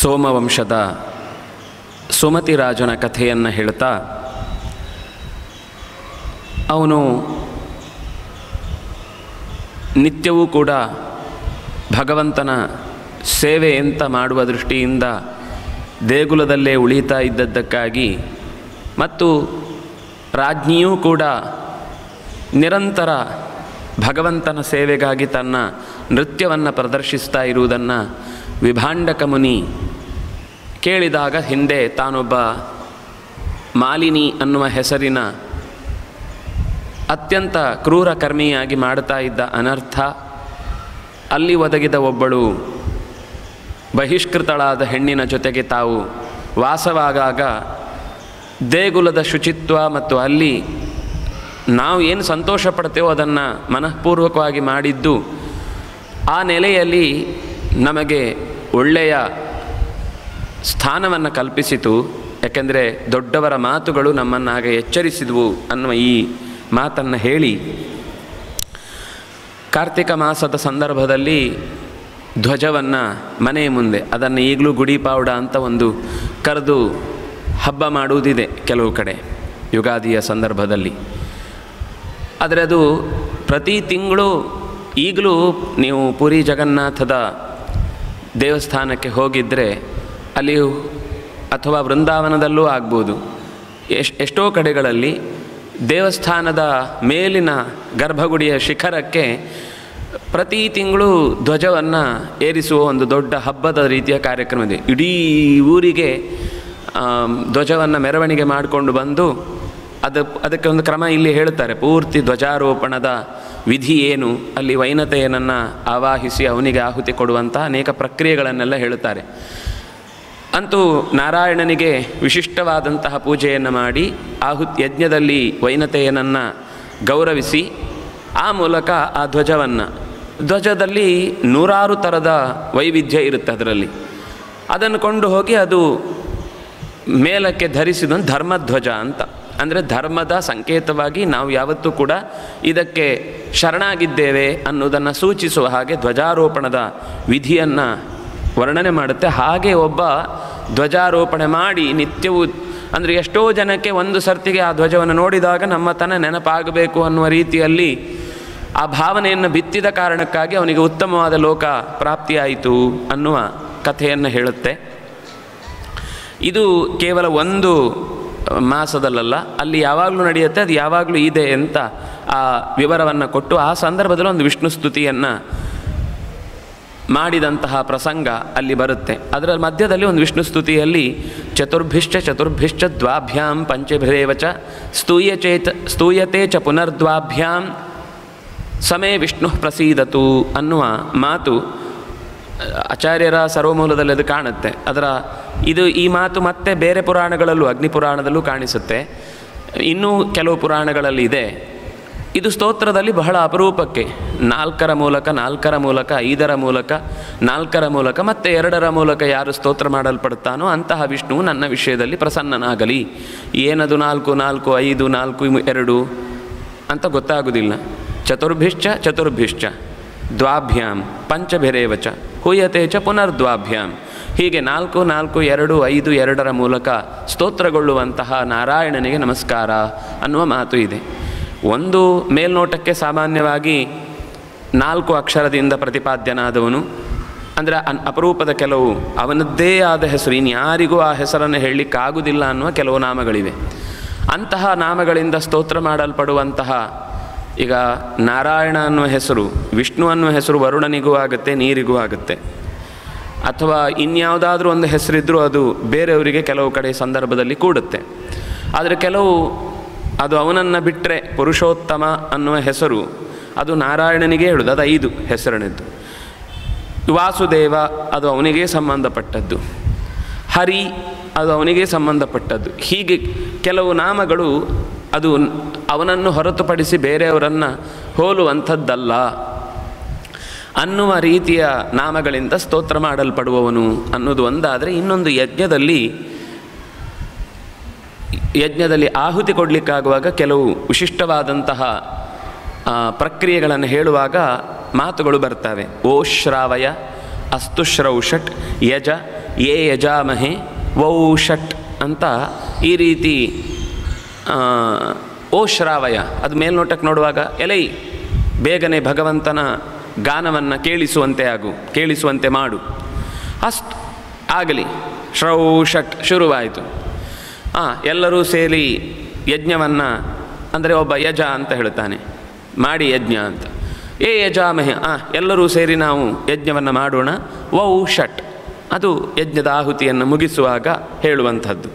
ಸೋಮವಂಶದ ಸುಮತಿ ರಾಜನ ಕಥೆಯನ್ನು ಹೇಳ್ತಾ ಅವನು ನಿತ್ಯವೂ ಕೂಡ ಭಗವಂತನ ಸೇವೆ ಅಂತ ಮಾಡುವ ದೃಷ್ಟಿಯಿಂದ ದೇಗುಲದಲ್ಲೇ ಉಳಿತಾ ಇದ್ದದ್ದಕ್ಕಾಗಿ ಮತ್ತು ರಾಜ್ಞಿಯೂ ಕೂಡ ನಿರಂತರ ಭಗವಂತನ ಸೇವೆಗಾಗಿ ತನ್ನ ನೃತ್ಯವನ್ನು ಪ್ರದರ್ಶಿಸ್ತಾ ಇರುವುದನ್ನು ವಿಭಾಂಡಕ ಮುನಿ ಕೇಳಿದಾಗ ಹಿಂದೆ ತಾನೊಬ್ಬ ಮಾಲಿನಿ ಅನ್ನುವ ಹೆಸರಿನ ಅತ್ಯಂತ ಕ್ರೂರ ಕರ್ಮಿಯಾಗಿ ಮಾಡ್ತಾ ಇದ್ದ ಅನರ್ಥ, ಅಲ್ಲಿ ಒದಗಿದ ಒಬ್ಬಳು ಬಹಿಷ್ಕೃತಳಾದ ಹೆಣ್ಣಿನ ಜೊತೆಗೆ ತಾವು ವಾಸವಾಗಾಗ ದೇಗುಲದ ಶುಚಿತ್ವ ಮತ್ತು ಅಲ್ಲಿ ನಾವು ಏನು ಸಂತೋಷ ಪಡ್ತೇವೋ ಅದನ್ನು ಮನಃಪೂರ್ವಕವಾಗಿ ಮಾಡಿದ್ದು ಆ ನೆಲೆಯಲ್ಲಿ ನಮಗೆ ಒಳ್ಳೆಯ ಸ್ಥಾನವನ್ನು ಕಲ್ಪಿಸಿತು. ಯಾಕೆಂದರೆ ದೊಡ್ಡವರ ಮಾತುಗಳು ನಮ್ಮನ್ನಾಗ ಎಚ್ಚರಿಸಿದವು ಅನ್ನುವ ಈ ಮಾತನ್ನು ಹೇಳಿ, ಕಾರ್ತಿಕ ಮಾಸದ ಸಂದರ್ಭದಲ್ಲಿ ಧ್ವಜವನ್ನು ಮನೆಯ ಮುಂದೆ, ಅದನ್ನು ಈಗಲೂ ಗುಡಿ ಪಾವಡ ಅಂತ ಒಂದು ಕರೆದು ಹಬ್ಬ ಮಾಡುವುದಿದೆ ಕೆಲವು ಕಡೆ ಯುಗಾದಿಯ ಸಂದರ್ಭದಲ್ಲಿ. ಆದರೆ ಅದು ಪ್ರತಿ ತಿಂಗಳು ಈಗಲೂ ನೀವು ಪುರಿ ಜಗನ್ನಾಥದ ದೇವಸ್ಥಾನಕ್ಕೆ ಹೋಗಿದ್ದರೆ ಅಲ್ಲಿ ಅಥವಾ ವೃಂದಾವನದಲ್ಲೂ ಆಗ್ಬೋದು, ಎಷ್ಟೋ ಕಡೆಗಳಲ್ಲಿ ದೇವಸ್ಥಾನದ ಮೇಲಿನ ಗರ್ಭಗುಡಿಯ ಶಿಖರಕ್ಕೆ ಪ್ರತಿ ತಿಂಗಳು ಧ್ವಜವನ್ನು ಏರಿಸುವ ಒಂದು ದೊಡ್ಡ ಹಬ್ಬದ ರೀತಿಯ ಕಾರ್ಯಕ್ರಮ ಇದೆ. ಇಡೀ ಊರಿಗೆ ಧ್ವಜವನ್ನು ಮೆರವಣಿಗೆ ಮಾಡಿಕೊಂಡು ಬಂದು ಅದಕ್ಕೆ ಒಂದು ಕ್ರಮ ಇಲ್ಲಿ ಹೇಳ್ತಾರೆ. ಪೂರ್ತಿ ಧ್ವಜಾರೋಪಣದ ವಿಧಿ ಏನು, ಅಲ್ಲಿ ವೈನತೆಯನನ್ನು ಆವಾಹಿಸಿ ಅವನಿಗೆ ಆಹುತಿ ಕೊಡುವಂಥ ಅನೇಕ ಪ್ರಕ್ರಿಯೆಗಳನ್ನೆಲ್ಲ ಹೇಳುತ್ತಾರೆ. ಅಂತೂ ನಾರಾಯಣನಿಗೆ ವಿಶಿಷ್ಟವಾದಂತಹ ಪೂಜೆಯನ್ನು ಮಾಡಿ ಯಜ್ಞದಲ್ಲಿ ವೈನತೆಯನನ್ನು ಗೌರವಿಸಿ ಆ ಮೂಲಕ ಆ ಧ್ವಜದಲ್ಲಿ ನೂರಾರು ಥರದ ವೈವಿಧ್ಯ ಇರುತ್ತೆ. ಅದರಲ್ಲಿ ಅದನ್ನು ಕೊಂಡು ಹೋಗಿ ಅದು ಮೇಲಕ್ಕೆ ಧರಿಸಿದ ಧರ್ಮಧ್ವಜ ಅಂತ, ಅಂದರೆ ಧರ್ಮದ ಸಂಕೇತವಾಗಿ ನಾವು ಯಾವತ್ತೂ ಕೂಡ ಇದಕ್ಕೆ ಶರಣಾಗಿದ್ದೇವೆ ಅನ್ನೋದನ್ನು ಸೂಚಿಸುವ ಹಾಗೆ ಧ್ವಜಾರೋಪಣದ ವಿಧಿಯನ್ನು ವರ್ಣನೆ ಮಾಡುತ್ತೆ. ಹಾಗೆ ಒಬ್ಬ ಧ್ವಜಾರೋಪಣೆ ಮಾಡಿ ನಿತ್ಯವೂ, ಅಂದರೆ ಎಷ್ಟೋ ಜನಕ್ಕೆ ಒಂದು ಸರ್ತಿಗೆ ಆ ಧ್ವಜವನ್ನು ನೋಡಿದಾಗ ನಮ್ಮ ತನ ನೆನಪಾಗಬೇಕು ಅನ್ನುವ ರೀತಿಯಲ್ಲಿ ಆ ಭಾವನೆಯನ್ನು ಬಿತ್ತಿದ ಕಾರಣಕ್ಕಾಗಿ ಅವನಿಗೆ ಉತ್ತಮವಾದ ಲೋಕ ಪ್ರಾಪ್ತಿಯಾಯಿತು ಅನ್ನುವ ಕಥೆಯನ್ನು ಹೇಳುತ್ತೆ. ಇದು ಕೇವಲ ಒಂದು ಮಾಸದಲ್ಲ, ಅಲ್ಲಿ ಯಾವಾಗಲೂ ನಡೆಯುತ್ತೆ, ಅದು ಯಾವಾಗಲೂ ಇದೆ ಅಂತ ಆ ವಿವರವನ್ನು ಕೊಟ್ಟು ಆ ಸಂದರ್ಭದಲ್ಲಿ ಒಂದು ವಿಷ್ಣು ಸ್ತುತಿಯನ್ನು ಮಾಡಿದಂತಹ ಪ್ರಸಂಗ ಅಲ್ಲಿ ಬರುತ್ತೆ. ಅದರ ಮಧ್ಯದಲ್ಲಿ ಒಂದು ವಿಷ್ಣು ಸ್ತುತಿಯಲ್ಲಿ ಚತುರ್ಭಿಶ್ಚ ದ್ವಾಭ್ಯಾಂ ಪಂಚಭಿರೇವಚ ಸ್ತೂಯತೆ ಚ ಪುನರ್ದ್ವಾಭ್ಯಾಂ ಸಮೇ ವಿಷ್ಣು ಪ್ರಸೀದತು ಅನ್ನುವ ಮಾತು ಆಚಾರ್ಯರ ಸರ್ವಮೂಲದಲ್ಲಿ ಅದು ಕಾಣುತ್ತೆ. ಈ ಮಾತು ಮತ್ತೆ ಬೇರೆ ಪುರಾಣಗಳಲ್ಲೂ, ಅಗ್ನಿಪುರಾಣದಲ್ಲೂ ಕಾಣಿಸುತ್ತೆ, ಇನ್ನೂ ಕೆಲವು ಪುರಾಣಗಳಲ್ಲಿ ಇದೆ. ಇದು ಸ್ತೋತ್ರದಲ್ಲಿ ಬಹಳ ಅಪರೂಪಕ್ಕೆ 4ರ ಮೂಲಕ 5ರ ಮೂಲಕ 4ರ ಮೂಲಕ ಮತ್ತು 2ರ ಮೂಲಕ ಯಾರು ಸ್ತೋತ್ರ ಮಾಡಲ್ಪಡ್ತಾನೋ ಅಂತಹ ವಿಷ್ಣುವು ನನ್ನ ವಿಷಯದಲ್ಲಿ ಪ್ರಸನ್ನನಾಗಲಿ. ಏನದು 4 4 5 4 2 ಅಂತ ಗೊತ್ತಾಗುವುದಿಲ್ಲ. ಚತುರ್ಭಿಶ್ಚ ದ್ವಾಭ್ಯಾಂ ಪಂಚಭಿರೇವಚ ಹೂಯತೆ ಚ ಪುನರ್ದ್ವಾಭ್ಯಾಂ, ಹೀಗೆ 4 4 2 5 2ರ ಮೂಲಕ ಸ್ತೋತ್ರಗೊಳ್ಳುವಂತಹ ನಾರಾಯಣನಿಗೆ ನಮಸ್ಕಾರ ಅನ್ನುವ ಮಾತು ಇದೆ. ಒಂದು ಮೇಲ್ನೋಟಕ್ಕೆ ಸಾಮಾನ್ಯವಾಗಿ 4 ಅಕ್ಷರದಿಂದ ಪ್ರತಿಪಾದ್ಯನಾದವನು, ಅಂದರೆ ಅಪರೂಪದ ಕೆಲವು ಅವನದ್ದೇ ಆದ ಹೆಸರು, ಇನ್ಯಾರಿಗೂ ಆ ಹೆಸರನ್ನು ಹೇಳಲಿಕ್ಕಾಗುವುದಿಲ್ಲ ಅನ್ನುವ ಕೆಲವು ನಾಮಗಳಿವೆ. ಅಂತಹ ನಾಮಗಳಿಂದ ಸ್ತೋತ್ರ ಮಾಡಲ್ಪಡುವಂತಹ, ಈಗ ನಾರಾಯಣ ಅನ್ನುವ ಹೆಸರು, ವಿಷ್ಣು ಅನ್ನುವ ಹೆಸರು ವರುಣನಿಗೂ ಆಗುತ್ತೆ, ನೀರಿಗೂ ಆಗುತ್ತೆ. ಅಥವಾ ಇನ್ಯಾವುದಾದ್ರೂ ಒಂದು ಹೆಸರಿದ್ದರೂ ಅದು ಬೇರೆಯವರಿಗೆ ಕೆಲವು ಕಡೆ ಸಂದರ್ಭದಲ್ಲಿ ಕೂಡುತ್ತೆ. ಆದರೆ ಕೆಲವು ಅದು ಅವನನ್ನು ಬಿಟ್ಟರೆ ಪುರುಷೋತ್ತಮ ಅನ್ನುವ ಹೆಸರು ಅದು ನಾರಾಯಣನಿಗೆ ಹೇಳುವುದು, ಅದು 5 ಹೆಸರಿನದ್ದು. ವಾಸುದೇವ ಅದು ಅವನಿಗೆ ಸಂಬಂಧಪಟ್ಟದ್ದು, ಹರಿ ಅದು ಅವನಿಗೆ ಸಂಬಂಧಪಟ್ಟದ್ದು. ಹೀಗೆ ಕೆಲವು ನಾಮಗಳು ಅದು ಅವನನ್ನು ಹೊರತುಪಡಿಸಿ ಬೇರೆಯವರನ್ನು ಹೋಲುವಂಥದ್ದಲ್ಲ ಅನ್ನುವ ರೀತಿಯ ನಾಮಗಳಿಂದ ಸ್ತೋತ್ರ ಮಾಡಲ್ಪಡುವವನು ಅನ್ನೋದು ಒಂದಾದರೆ, ಇನ್ನೊಂದು ಯಜ್ಞದಲ್ಲಿ ಆಹುತಿ ಕೊಡಲಿಕ್ಕಾಗುವಾಗ ಕೆಲವು ವಿಶಿಷ್ಟವಾದಂತಹ ಪ್ರಕ್ರಿಯೆಗಳನ್ನು ಹೇಳುವಾಗ ಮಾತುಗಳು ಬರ್ತವೆ. ಓ ಶ್ರಾವಯ ಅಸ್ತುಶ್ರೌಷಟ್ ಯಜ ಯೇ ಯಜಾಮಹೆ ವೌಷಟ್ ಅಂತ ಈ ರೀತಿ ಓ ಶ್ರಾವಯ, ಅದು ಮೇಲ್ನೋಟಕ್ಕೆ ನೋಡುವಾಗ ಎಲೈ ಬೇಗನೆ ಭಗವಂತನ ಗಾನವನ್ನು ಕೇಳಿಸುವಂತೆ ಮಾಡು. ಅಷ್ಟು ಆಗಲಿ, ಶ್ರೌಷಟ್ ಶುರುವಾಯಿತು. ಎಲ್ಲರೂ ಸೇರಿ ಯಜ್ಞವನ್ನು, ಅಂದರೆ ಒಬ್ಬ ಯಜ ಅಂತ ಹೇಳ್ತಾನೆ, ಮಾಡಿ ಯಜ್ಞ ಅಂತ. ಏ ಯಜಾಮಹೆ, ಎಲ್ಲರೂ ಸೇರಿ ನಾವು ಯಜ್ಞವನ್ನು ಮಾಡೋಣ. ವೌಷಟ್, ಅದು ಯಜ್ಞದ ಆಹುತಿಯನ್ನು ಮುಗಿಸುವಾಗ ಹೇಳುವಂಥದ್ದು,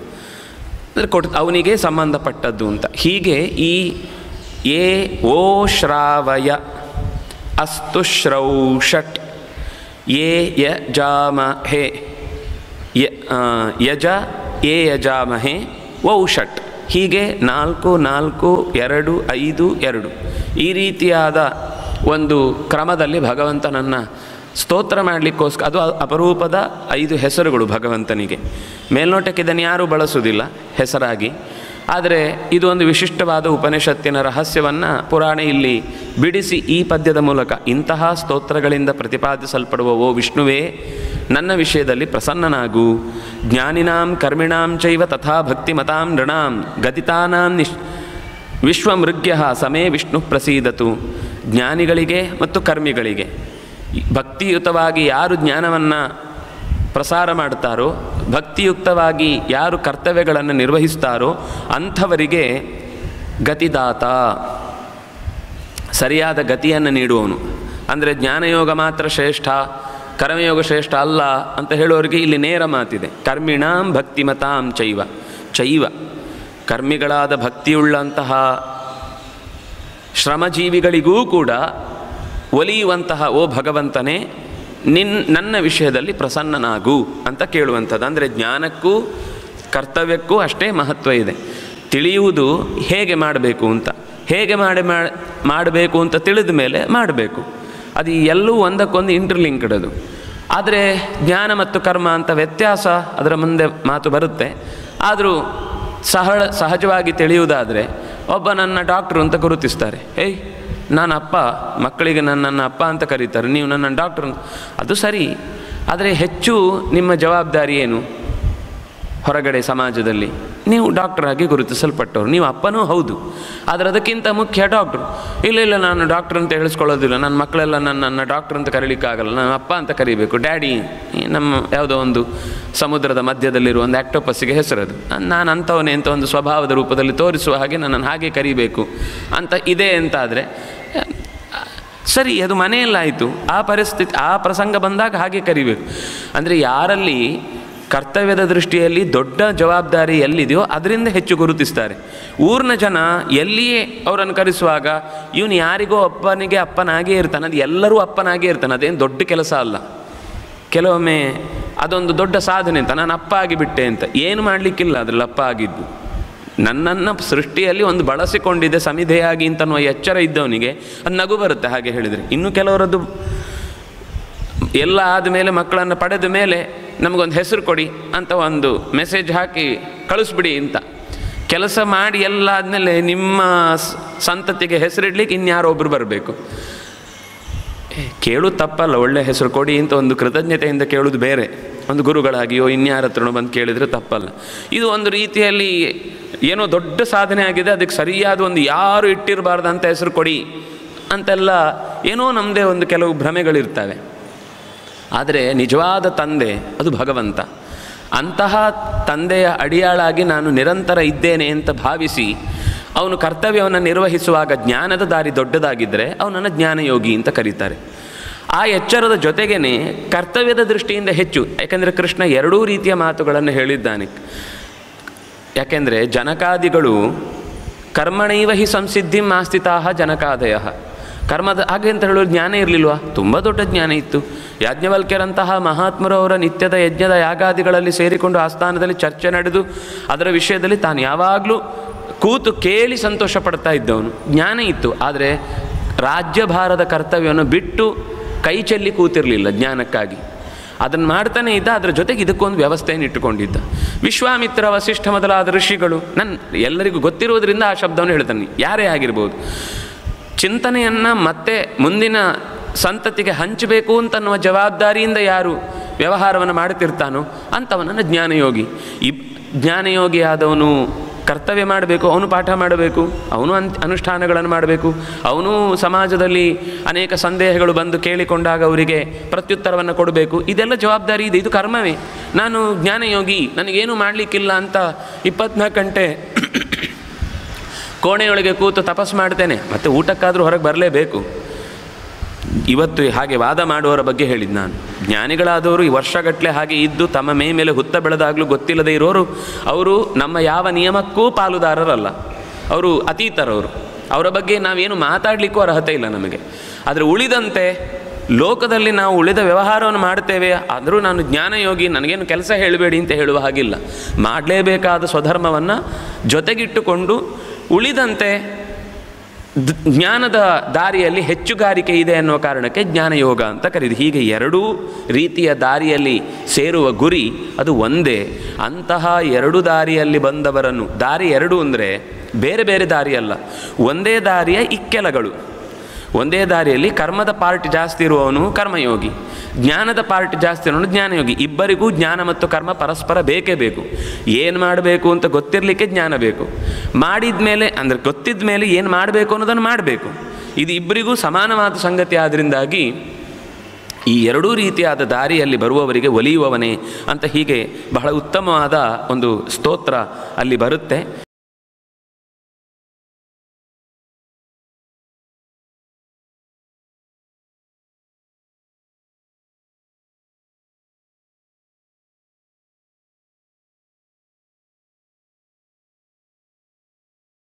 ಅಂದರೆ ಅವನಿಗೆ ಸಂಬಂಧಪಟ್ಟದ್ದು ಅಂತ. ಹೀಗೆ ಈ ಏ ಓ ಶ್ರಾವಯ ಅಸ್ತು ಶ್ರೌಷಟ್ ಯೇ ಯಜಾಮಹೆ ಯಜ ಯೇ ಯಜಾಮಹೆ ವೌಷಟ್, ಹೀಗೆ 4 4 2 5 2 ಈ ರೀತಿಯಾದ ಒಂದು ಕ್ರಮದಲ್ಲಿ ಭಗವಂತನನ್ನು ಸ್ತೋತ್ರ ಮಾಡಲಿಕ್ಕೋಸ್ಕರ. ಅದು ಅಪರೂಪದ 5 ಹೆಸರುಗಳು ಭಗವಂತನಿಗೆ. ಮೇಲ್ನೋಟಕ್ಕೆ ಇದನ್ನು ಯಾರೂ ಬಳಸುವುದಿಲ್ಲ ಹೆಸರಾಗಿ, ಆದರೆ ಇದು ಒಂದು ವಿಶಿಷ್ಟವಾದ ಉಪನಿಷತ್ತಿನ ರಹಸ್ಯವನ್ನು ಪುರಾಣ ಇಲ್ಲಿ ಬಿಡಿಸಿ ಈ ಪದ್ಯದ ಮೂಲಕ ಇಂತಹ ಸ್ತೋತ್ರಗಳಿಂದ ಪ್ರತಿಪಾದಿಸಲ್ಪಡುವ ಓ ವಿಷ್ಣುವೇ, ನನ್ನ ವಿಷಯದಲ್ಲಿ ಪ್ರಸನ್ನನಾಗು. ಜ್ಞಾನಿನಾಂ ಕರ್ಮಿಣಾಂ ಚೈವ ತಥಾ ಭಕ್ತಿಮತಾಂ ನೃಣಾಂ ಗದಿತಾನಾಂ ವಿಶ್ವಮೃಗ್ಯ ಸಮೇ ವಿಷ್ಣು ಪ್ರಸೀದತು. ಜ್ಞಾನಿಗಳಿಗೆ ಮತ್ತು ಕರ್ಮಿಗಳಿಗೆ ಭಕ್ತಿಯುತವಾಗಿ ಯಾರು ಜ್ಞಾನವನ್ನು ಪ್ರಸಾರ ಮಾಡ್ತಾರೋ, ಭಕ್ತಿಯುಕ್ತವಾಗಿ ಯಾರು ಕರ್ತವ್ಯಗಳನ್ನು ನಿರ್ವಹಿಸ್ತಾರೋ ಅಂಥವರಿಗೆ ಗತಿದಾತ, ಸರಿಯಾದ ಗತಿಯನ್ನು ನೀಡುವವನು. ಅಂದರೆ ಜ್ಞಾನಯೋಗ ಮಾತ್ರ ಶ್ರೇಷ್ಠ, ಕರ್ಮಯೋಗ ಶ್ರೇಷ್ಠ ಅಲ್ಲ ಅಂತ ಹೇಳೋರಿಗೆ ಇಲ್ಲಿ ನೇರ ಮಾತಿದೆ. ಕರ್ಮಿಣಾಂ ಭಕ್ತಿಮತಾಂ ಚೈವ ಕರ್ಮಿಗಳಾದ ಭಕ್ತಿಯುಳ್ಳಂತಹ ಶ್ರಮಜೀವಿಗಳಿಗೂ ಕೂಡ ಒಲಿಯುವಂತಹ ಓ ಭಗವಂತನೇ, ನನ್ನ ವಿಷಯದಲ್ಲಿ ಪ್ರಸನ್ನನಾಗು ಅಂತ ಕೇಳುವಂಥದ್ದು. ಅಂದರೆ ಜ್ಞಾನಕ್ಕೂ ಕರ್ತವ್ಯಕ್ಕೂ ಅಷ್ಟೇ ಮಹತ್ವ ಇದೆ. ತಿಳಿಯುವುದು ಹೇಗೆ ಮಾಡಬೇಕು ಅಂತ, ಹೇಗೆ ಮಾಡಬೇಕು ಅಂತ ತಿಳಿದ ಮೇಲೆ ಮಾಡಬೇಕು. ಅದು ಎಲ್ಲವೂ ಒಂದಕ್ಕೊಂದು ಇಂಟರ್ಲಿಂಕ್ಡ್ ಅದು. ಆದರೆ ಜ್ಞಾನ ಮತ್ತು ಕರ್ಮ ಅಂತ ವ್ಯತ್ಯಾಸ ಅದರ ಮುಂದೆ ಮಾತು ಬರುತ್ತೆ. ಆದರೂ ಸಹಜವಾಗಿ ತಿಳಿಯುವುದಾದರೆ ಒಬ್ಬ ನನ್ನ ಡಾಕ್ಟ್ರು ಅಂತ ಗುರುತಿಸ್ತಾರೆ. ಏಯ್ ನಾನು ಅಪ್ಪ, ಮಕ್ಕಳಿಗೆ ನನ್ನನ್ನು ಅಪ್ಪ ಅಂತ ಕರೀತಾರೆ, ನೀವು ನನ್ನ ಡಾಕ್ಟ್ರು ಅಂತ. ಅದು ಸರಿ, ಆದರೆ ಹೆಚ್ಚು ನಿಮ್ಮ ಜವಾಬ್ದಾರಿ ಏನು? ಹೊರಗಡೆ ಸಮಾಜದಲ್ಲಿ ನೀವು ಡಾಕ್ಟ್ರಾಗಿ ಗುರುತಿಸಲ್ಪಟ್ಟವರು, ನೀವು ಅಪ್ಪನೂ ಹೌದು, ಆದರೆ ಅದಕ್ಕಿಂತ ಮುಖ್ಯ ಡಾಕ್ಟ್ರು. ಇಲ್ಲ ನಾನು ಡಾಕ್ಟ್ರ್ ಅಂತ ಹೇಳಿಸ್ಕೊಳ್ಳೋದಿಲ್ಲ, ನನ್ನ ಮಕ್ಕಳೆಲ್ಲ ನನ್ನನ್ನು ಡಾಕ್ಟ್ರ್ ಅಂತ ಕರೀಲಿಕ್ಕಾಗಲ್ಲ, ನಾನು ಅಪ್ಪ ಅಂತ ಕರಿಬೇಕು. ಡ್ಯಾಡಿ, ನಮ್ಮ ಯಾವುದೋ ಒಂದು ಸಮುದ್ರದ ಮಧ್ಯದಲ್ಲಿರುವ ಒಂದು ಆಕ್ಟೋಪಸ್ಸಿಗೆ ಹೆಸರದು, ನಾನು ಅಂಥವನೇ ಅಂತ ಒಂದು ಸ್ವಭಾವದ ರೂಪದಲ್ಲಿ ತೋರಿಸುವ ಹಾಗೆ ನನ್ನನ್ನು ಹಾಗೆ ಕರಿಬೇಕು ಅಂತ ಇದೆ ಅಂತಾದರೆ ಸರಿ, ಅದು ಮನೆಯಲ್ಲಾಯಿತು. ಆ ಪರಿಸ್ಥಿತಿ, ಆ ಪ್ರಸಂಗ ಬಂದಾಗ ಹಾಗೆ ಕರಿಬೇಕು. ಅಂದರೆ ಯಾರಲ್ಲಿ ಕರ್ತವ್ಯದ ದೃಷ್ಟಿಯಲ್ಲಿ ದೊಡ್ಡ ಜವಾಬ್ದಾರಿ ಎಲ್ಲಿದೆಯೋ ಅದರಿಂದ ಹೆಚ್ಚು ಗುರುತಿಸ್ತಾರೆ. ಊರಿನ ಜನ ಎಲ್ಲಿಯೇ ಅವರನ್ನು ಕರೆಸುವಾಗ ಇವನು ಯಾರಿಗೋ ಅಪ್ಪನಿಗೆ ಅಪ್ಪನಾಗೇ ಇರ್ತಾನೆ, ಅದು ಎಲ್ಲರೂ ಅಪ್ಪನಾಗೇ ಇರ್ತಾನೆ, ಅದೇನು ದೊಡ್ಡ ಕೆಲಸ ಅಲ್ಲ. ಕೆಲವೊಮ್ಮೆ ಅದೊಂದು ದೊಡ್ಡ ಸಾಧನೆ ಅಂತ, ನಾನು ಅಪ್ಪ ಆಗಿಬಿಟ್ಟೆ ಅಂತ. ಏನು ಮಾಡಲಿಕ್ಕಿಲ್ಲ ಅದರಲ್ಲಿ ಅಪ್ಪ ಆಗಿದ್ದು. ನನ್ನನ್ನು ಸೃಷ್ಟಿಯಲ್ಲಿ ಒಂದು ಬಳಸಿಕೊಂಡಿದೆ ಸಮಿಧೆಯಾಗಿ ಅಂತನ್ನುವ ಎಚ್ಚರ ಇದ್ದವನಿಗೆ ಅದು ನಗು ಬರುತ್ತೆ ಹಾಗೆ ಹೇಳಿದರೆ. ಇನ್ನು ಕೆಲವರದ್ದು ಎಲ್ಲ ಆದಮೇಲೆ, ಮಕ್ಕಳನ್ನು ಪಡೆದ ಮೇಲೆ ನಮಗೊಂದು ಹೆಸರು ಕೊಡಿ ಅಂತ ಒಂದು ಮೆಸೇಜ್ ಹಾಕಿ ಕಳಿಸ್ಬಿಡಿ ಅಂತ. ಕೆಲಸ ಮಾಡಿ ಎಲ್ಲ ಆದಮೇಲೆ ನಿಮ್ಮ ಸಂತತಿಗೆ ಹೆಸರಿಡ್ಲಿಕ್ಕೆ ಇನ್ಯಾರೋ ಒಬ್ಬರು ಬರಬೇಕು. ಕೇಳೋದು ತಪ್ಪಲ್ಲ, ಒಳ್ಳೆ ಹೆಸರು ಕೊಡಿ ಅಂತ ಒಂದು ಕೃತಜ್ಞತೆಯಿಂದ ಕೇಳೋದು ಬೇರೆ. ಒಂದು ಗುರುಗಳಾಗಿಯೋ ಇನ್ಯಾರ ಹತ್ರನೋ ಬಂದು ಕೇಳಿದರೆ ತಪ್ಪಲ್ಲ. ಇದು ಒಂದು ರೀತಿಯಲ್ಲಿ ಏನೋ ದೊಡ್ಡ ಸಾಧನೆ ಆಗಿದೆ, ಅದಕ್ಕೆ ಸರಿಯಾದ ಒಂದು ಯಾರು ಇಟ್ಟಿರಬಾರ್ದಂಥ ಹೆಸರು ಕೊಡಿ ಅಂತೆಲ್ಲ ಏನೋ ನಮ್ಮದೇ ಒಂದು ಕೆಲವು ಭ್ರಮೆಗಳಿರ್ತವೆ. ಆದರೆ ನಿಜವಾದ ತಂದೆ ಅದು ಭಗವಂತ. ಅಂತಹ ತಂದೆಯ ಅಡಿಯಾಳಾಗಿ ನಾನು ನಿರಂತರ ಇದ್ದೇನೆ ಅಂತ ಭಾವಿಸಿ ಅವನು ಕರ್ತವ್ಯವನ್ನು ನಿರ್ವಹಿಸುವಾಗ ಜ್ಞಾನದ ದಾರಿ ದೊಡ್ಡದಾಗಿದ್ದರೆ ಅವನನ್ನು ಜ್ಞಾನಯೋಗಿ ಅಂತ ಕರೀತಾರೆ. ಆ ಎಚ್ಚರದ ಜೊತೆಗೇ ಕರ್ತವ್ಯದ ದೃಷ್ಟಿಯಿಂದ ಹೆಚ್ಚು, ಯಾಕೆಂದರೆ ಕೃಷ್ಣ ಎರಡೂ ರೀತಿಯ ಮಾತುಗಳನ್ನು ಹೇಳಿದ್ದಾನೆ. ಯಾಕೆಂದರೆ ಜನಕಾದಿಗಳು ಕರ್ಮಣೈವ ಹಿ ಸಂಸಿದ್ಧಿಂ ಆಸ್ಥಿತಾಃ ಜನಕಾದಯ, ಕರ್ಮದ ಹಾಗೆ ಅಂತ ಹೇಳೋರು ಜ್ಞಾನ ಇರಲಿಲ್ವಾ? ತುಂಬ ದೊಡ್ಡ ಜ್ಞಾನ ಇತ್ತು. ಯಾಜ್ಞವಲ್ಕ್ಯರಂತಹ ಮಹಾತ್ಮರು ಅವರ ನಿತ್ಯದ ಯಜ್ಞದ ಯಾಗಾದಿಗಳಲ್ಲಿ ಸೇರಿಕೊಂಡು ಆಸ್ಥಾನದಲ್ಲಿ ಚರ್ಚೆ ನಡೆದು ಅದರ ವಿಷಯದಲ್ಲಿ ತಾನು ಯಾವಾಗಲೂ ಕೂತು ಕೇಳಿ ಸಂತೋಷ ಪಡ್ತಾ ಇದ್ದವನು. ಜ್ಞಾನ ಇತ್ತು, ಆದರೆ ರಾಜ್ಯಭಾರದ ಕರ್ತವ್ಯವನ್ನು ಬಿಟ್ಟು ಕೈ ಚೆಲ್ಲಿ ಕೂತಿರಲಿಲ್ಲ ಜ್ಞಾನಕ್ಕಾಗಿ. ಅದನ್ನು ಮಾಡ್ತಾನೇ ಇದ್ದ, ಅದರ ಜೊತೆಗೆ ಇದಕ್ಕೊಂದು ವ್ಯವಸ್ಥೆಯನ್ನು ಇಟ್ಟುಕೊಂಡಿದ್ದ. ವಿಶ್ವಾಮಿತ್ರ, ವಸಿಷ್ಠ ಮೊದಲಾದ ಋಷಿಗಳು, ಎಲ್ಲರಿಗೂ ಗೊತ್ತಿರುವುದರಿಂದ ಆ ಶಬ್ದವನ್ನು ಹೇಳ್ತಾನೆ, ಯಾರೇ ಆಗಿರ್ಬೋದು. ಚಿಂತನೆಯನ್ನು ಮತ್ತೆ ಮುಂದಿನ ಸಂತತಿಗೆ ಹಂಚಬೇಕು ಅಂತನ್ನುವ ಜವಾಬ್ದಾರಿಯಿಂದ ಯಾರು ವ್ಯವಹಾರವನ್ನು ಮಾಡುತ್ತಿರ್ತಾನೋ ಅಂಥವನನ್ನು ಜ್ಞಾನಯೋಗಿ. ಜ್ಞಾನಯೋಗಿ ಆದವನು ಕರ್ತವ್ಯ ಮಾಡಬೇಕು, ಅವನು ಪಾಠ ಮಾಡಬೇಕು, ಅವನು ಅನುಷ್ಠಾನಗಳನ್ನು ಮಾಡಬೇಕು, ಅವನು ಸಮಾಜದಲ್ಲಿ ಅನೇಕ ಸಂದೇಹಗಳು ಬಂದು ಕೇಳಿಕೊಂಡಾಗ ಅವರಿಗೆ ಪ್ರತ್ಯುತ್ತರವನ್ನು ಕೊಡಬೇಕು. ಇದೆಲ್ಲ ಜವಾಬ್ದಾರಿ ಇದೆ, ಇದು ಕರ್ಮವೇ. ನಾನು ಜ್ಞಾನಯೋಗಿ, ನನಗೇನು ಮಾಡಲಿಕ್ಕಿಲ್ಲ ಅಂತ 24 ಗಂಟೆ ಕೋಣೆಯೊಳಗೆ ಕೂತು ತಪಸ್ಸು ಮಾಡ್ತೇನೆ, ಮತ್ತು ಊಟಕ್ಕಾದರೂ ಹೊರಗೆ ಬರಲೇಬೇಕು. ಇವತ್ತು ಹಾಗೆ ವಾದ ಮಾಡುವವರ ಬಗ್ಗೆ ಹೇಳಿದ್ದು ನಾನು. ಜ್ಞಾನಿಗಳಾದವರು ಈ ವರ್ಷಗಟ್ಟಲೆ ಹಾಗೆ ಇದ್ದು ತಮ್ಮ ಮೇಲೆ ಹುತ್ತ ಬೆಳೆದಾಗಲೂ ಗೊತ್ತಿಲ್ಲದೆ ಇರೋರು, ಅವರು ನಮ್ಮ ಯಾವ ನಿಯಮಕ್ಕೂ ಪಾಲುದಾರರಲ್ಲ, ಅವರು ಅತೀತರವರು. ಅವರ ಬಗ್ಗೆ ನಾವೇನು ಮಾತಾಡಲಿಕ್ಕೂ ಅರ್ಹತೆ ಇಲ್ಲ ನಮಗೆ. ಆದರೆ ಉಳಿದಂತೆ ಲೋಕದಲ್ಲಿ ನಾವು ಉಳಿದ ವ್ಯವಹಾರವನ್ನು ಮಾಡ್ತೇವೆ, ಆದರೂ ನಾನು ಜ್ಞಾನಯೋಗಿ, ನನಗೇನು ಕೆಲಸ ಹೇಳಬೇಡಿ ಅಂತ ಹೇಳುವ ಹಾಗಿಲ್ಲ. ಮಾಡಲೇಬೇಕಾದ ಸ್ವಧರ್ಮವನ್ನು ಜೊತೆಗಿಟ್ಟುಕೊಂಡು ಉಳಿದಂತೆ ಜ್ಞಾನದ ದಾರಿಯಲ್ಲಿ ಹೆಚ್ಚುಗಾರಿಕೆ ಇದೆ ಅನ್ನುವ ಕಾರಣಕ್ಕೆ ಜ್ಞಾನಯೋಗ ಅಂತ ಕರೀದು. ಹೀಗೆ ಎರಡೂ ರೀತಿಯ ದಾರಿಯಲ್ಲಿ ಸೇರುವ ಗುರಿ ಅದು ಒಂದೇ. ಅಂತಹ ಎರಡು ದಾರಿಯಲ್ಲಿ ಬಂದವರನ್ನು, ದಾರಿ ಎರಡು ಅಂದರೆ ಬೇರೆ ಬೇರೆ ದಾರಿಯಲ್ಲ, ಒಂದೇ ದಾರಿಯ ಇಕ್ಕೆಲಗಳು. ಒಂದೇ ದಾರಿಯಲ್ಲಿ ಕರ್ಮದ ಪಾರ್ಟ್ ಜಾಸ್ತಿ ಇರುವವನು ಕರ್ಮಯೋಗಿ, ಜ್ಞಾನದ ಪಾರ್ಟ್ ಜಾಸ್ತಿ ಇರೋನು ಜ್ಞಾನಯೋಗಿ. ಇಬ್ಬರಿಗೂ ಜ್ಞಾನ ಮತ್ತು ಕರ್ಮ ಪರಸ್ಪರ ಬೇಕೇ ಬೇಕು. ಏನು ಮಾಡಬೇಕು ಅಂತ ಗೊತ್ತಿರಲಿಕ್ಕೆ ಜ್ಞಾನ ಬೇಕು, ಮಾಡಿದ ಮೇಲೆ ಅಂದರೆ ಗೊತ್ತಿದ್ದ ಮೇಲೆ ಏನು ಮಾಡಬೇಕು ಅನ್ನೋದನ್ನು ಮಾಡಬೇಕು. ಇದು ಇಬ್ಬರಿಗೂ ಸಮಾನವಾದ ಸಂಗತಿ. ಆದ್ದರಿಂದಾಗಿ ಈ ಎರಡೂ ರೀತಿಯಾದ ದಾರಿಯಲ್ಲಿ ಬರುವವರಿಗೆ ಒಲಿಯುವವನೇ ಅಂತ ಹೀಗೆ ಬಹಳ ಉತ್ತಮವಾದ ಒಂದು ಸ್ತೋತ್ರ ಅಲ್ಲಿ ಬರುತ್ತೆ.